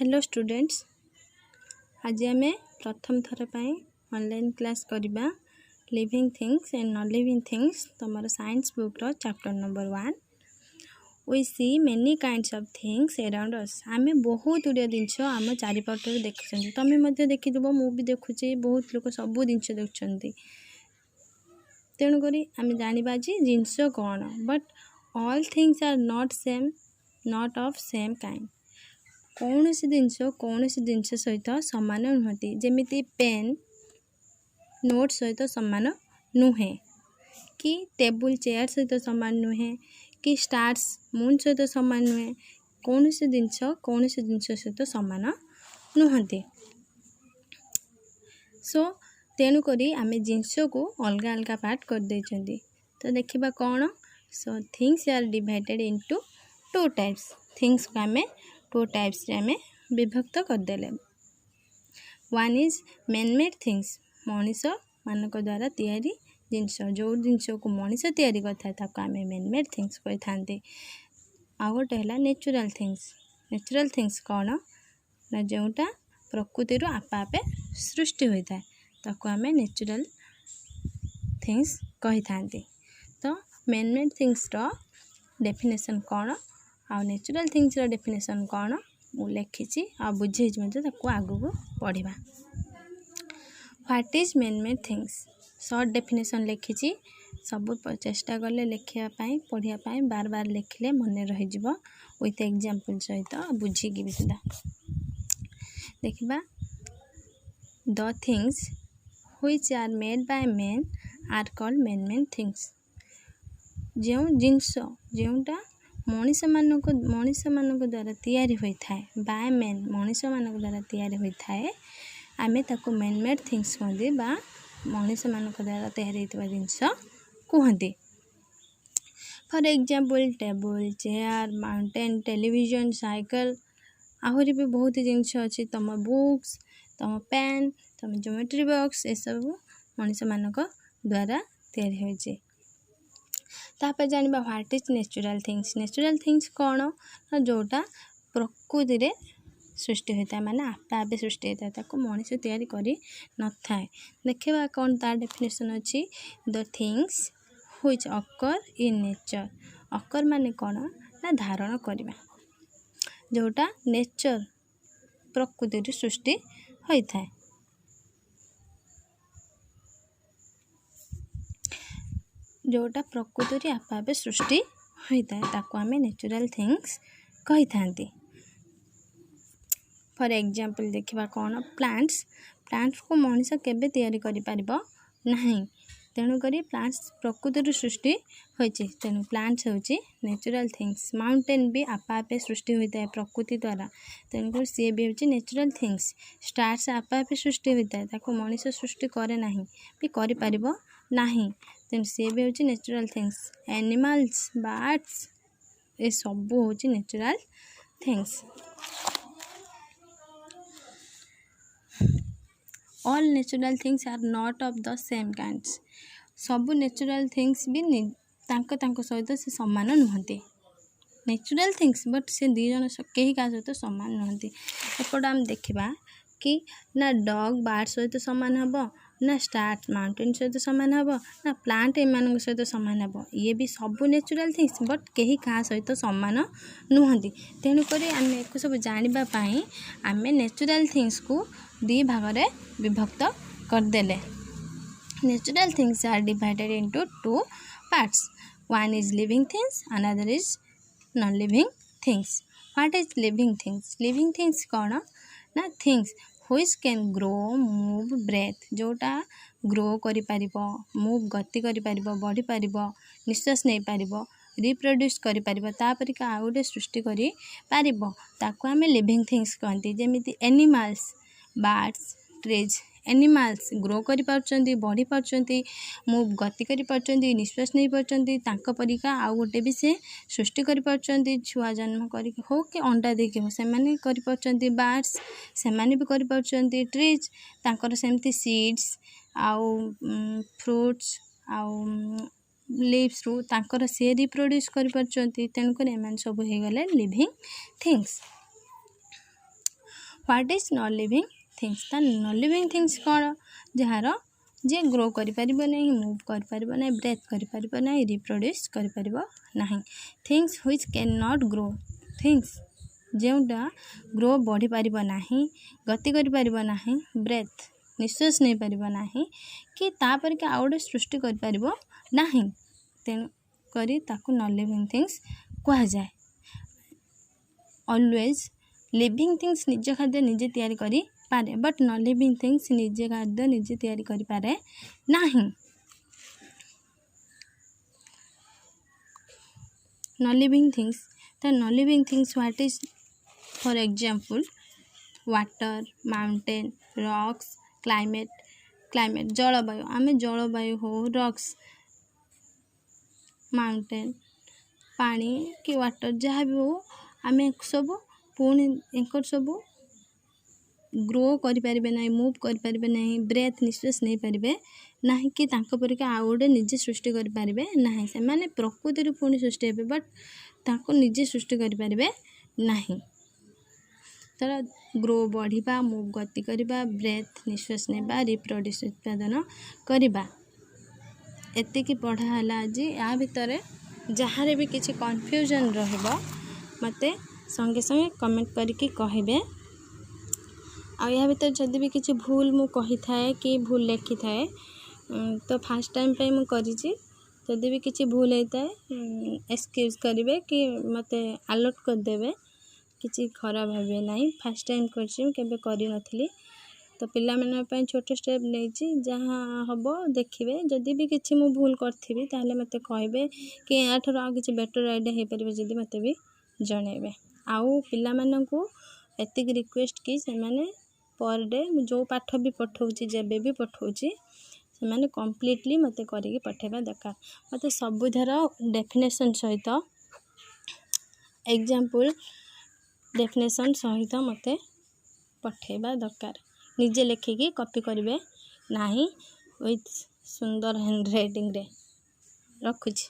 Hello students, आज आम प्रथम थर पर ऑनलाइन क्लास करवा living things and non living things तुम साइंस बुक रो chapter number 1। We see many kinds of things around us. आम बहुत गुड़िया जिनस आम चारिपटे देखुं, तुम्हें देखिदेव, मुझे देखुची, बहुत लोग सब जिनस देखुं। तेणुक आम जाना आज जिनस कौन, but all things are not same, not of same kind. कौन सी जिनस सहित सामान नुहति, जमीती पेन नोट सहित सामान नुहे, कि टेबुल चेयर सहित सामान नुहे, कि स्टार्स मून सहित सामान नुहे। कौन सी जिनस सहित सामान नुहति। सो तेणुक आम जिनस को अलग अलग पार्ट कर देइछन्ति। तो देखिबा कौन। So things are divided into two types. Things को आम टू टाइप्स रे आम विभक्त करदेले। One is man made things, मनीष मानक द्वारा तैयारी जिनस, जो जिनस को मनीष तैयारी करता आम मैन मेड थिंग्स कही था। आउ गोटे है नेचुरल थिंग्स। नेचुरल थिंग्स कौन ना, जोटा प्रकृति आपे आपे सृष्टि होता है ताको आम नेचुरल थिंग्स कही था। तो मैन मेड थिंग्स रो डेफिनेशन कौन आ नेचुरल थिंग्स रो डेफिनेशन कौन मु लिखी आ बुझे आगू पढ़ा। What is man made things, short definition लिखी। सब चेष्टा कले लिखापी पढ़ापी बार बार लिखले मन रही विथ एग्जांपल सहित बुझिकी भी सुधा। देखा the things which are made by man are called man made things. जो जिनस जोटा मनीष मानक द्वारा तैयारी होता है, बाय मैन मनीष मानक द्वारा तैयारी होता है, आमे ताको मैन मेड थिंग्स कहते बा मनीष मानक द्वारा तैयारी होता जिनस कहते। For example table chair mountain television cycle, आहरी भी बहुत जिनस अच्छी। तुम बुक्स, तुम पेन, तुम ज्योमेट्री बॉक्स, ये सब मनीष मानक द्वारा तैयारी होइछे। तापर जानिबा what is natural things. Natural things कौन ना, जोटा प्रकृति रे सृष्टि होता है, माने आपे आपे सृष्टि होता है, ताको मनीष तैयारी करी न थाए। देखिबा कौन तार डेफिनेशन अच्छी। The things which occur in nature. Occur माने कौन ना, धारण करवा, जोटा नेचर प्रकृति रे सृष्टि होता है। जोटा प्रकृति आपे आपे सृष्टि होता है ताको आमे नेचुरल थिंग्स कही था। फॉर एग्जांपल देखिबा कौन प्लांट्स। प्लांट्स को मनीष केबे तैयारी करि परिबो नहीं, तेणुक प्लांट्स प्रकृति सृष्टि होइछे, तेणु प्लांट्स होची नेचुरल थिंग्स। माउंटेन भी आपे आपे सृष्टि होता है प्रकृति द्वारा, तेणुक सी भी होची नेचुरल थिंग्स। स्टार्स आपे आपे सृष्टि होता है, ताको मनीष सृष्टि करे नहीं भी करि परिबो नहीं, तेणु सी भी होची नेचुरल थिंग्स। एनिमल्स बर्ड्स ये सब होची natural things. All natural things are not of the same kinds. सब नेचुरल थिंग्स भी तांको सहित से समान नुहति। नेचुरल थिंग्स बट से दी जन कहीं क्या सहित समान नुहति। एपट आम देखा कि ना डॉग बार्ड सहित सामान हम, ना स्टार माउंटेन सहित सामान हम, ना प्लांट एम सहित सामान हम। ये भी सब नेचुरल थिंग्स बट कहीं क्या सहित सामान नुहति। तेणुक आम एक सब जानापी आम नेचुरल थिंग्स को दी भाग में विभक्त करदेले। Natural things are divided into two parts. One is living things, another is non living things. What is living things. Living things कौन ना, things which can grow move breath, जोटा ग्रो करि परिबो, मूव गति करि परिबो, बढ़ी परिबो, निश्वास नहीं परिबो, रिप्रोड्यूस करि परिबो, तापरिका आ गोटे सृष्टि करि परिबो, ताको आमे लिविंग थिंग्स कहते। जेमिति animals birds trees. Animals grow करि पारछन्ती, बढ़ी पारछन्ती, मूव गति करि पारछन्ती, निश्वास नहीं पारछन्ती, तांको परिका आ गोटे भी से सृष्टि करि पारछन्ती, छुआ जन्म करि हो कि अंडा देके हो सेमाने करि पारछन्ती। बर्ड्स सेमाने भी करि पारछन्ती। ट्रीज तांकर सेमती सीड्स आउ फ्रूट्स आउ लीव्स रु तांकर से रिप्रोड्यूस करि पारछन्ती। तेणुकर एमान सब हो गले living things. What is non living things ता नॉन लिविंग थिंग्स कौन जार जे ग्रो करि परिबो नहीं मूव करि परिबो नहीं ब्रेथ करि परिबो नहीं रिप्रोड्यूस करि परिबो नहीं things which can not grow things जोटा ग्रो बढ़ी परिबो नहीं गति करि परिबो नहीं ब्रेथ निश्वास नहीं परिबो नहीं कि तापर के आउडे सृष्टि करि परिबो नहीं तेणु करी ताकू नॉन लिविंग थिंग्स कहा जाए ऑलवेज लिविंग थिंग्स निज खाद्य निजे तैयारी करि पारे बट नॉन लिविंग थिंग्स निजे खाद्य निजे तैयारी करि पारे नहीं नॉन लिविंग थिंग्स तो non living things what is for example water mountain rocks climate जलवायु आम जलवायु हो रॉक्स माउंटेन पानी कि वाटर जहाँ भी हो आम सब पुणी एक सब ग्रो करें ना मूव करें ना ब्रेथ निश्वास नहीं पारे ना कि परिका आउ गोटे निजे सृष्टि करें ना से मैंने प्रकृति पुणी सृष्टि हे बट निजे सृष्टि करें ना तर ग्रो बढ़िबा मूव गति करवा ब्रेथ निश्वास नेबा रिप्रोड्यूस उत्पादन करवा एतिकी पढ़ाला आज या भितर जहाँ भी किसी कन्फ्यूजन रहिबो मते संगे संगे कमेंट करके कहबे आ या भितर जदि भी किसी भूल मु कही थाए कि भूल लिखि थाए तो फर्स्ट टाइम पे मु करिछि जदि भी किसी भूल होता है एक्सक्यूज करेंगे कि मते अलर्ट कर देबे किसी खराब भावे नहीं फर्स्ट टाइम कर तो पिला मन छोट स्टेप नहीं जहाँ हम देखिए जदि भी किसी मु भूल करी ताले मते कहबे कि याठर आ किसी बेटर आइडिया हो पारे जदि मते भी जनइबे आउ पिला माननकु एतिक रिक्वेस्ट कि से माने पर डे जो पाठ भी पठाऊँगी जेबे भी पठाऊँगी से माने कंप्लीटली मते करके पठेबा दरकार मते सबुधर डेफिनेशन सहित एग्जांपल डेफिनेशन सहित मते पठेबा दरकार निजे लिखिकी कॉपी करेंगे ना विथ सुंदर हैंड राइटिंग रे रखुची।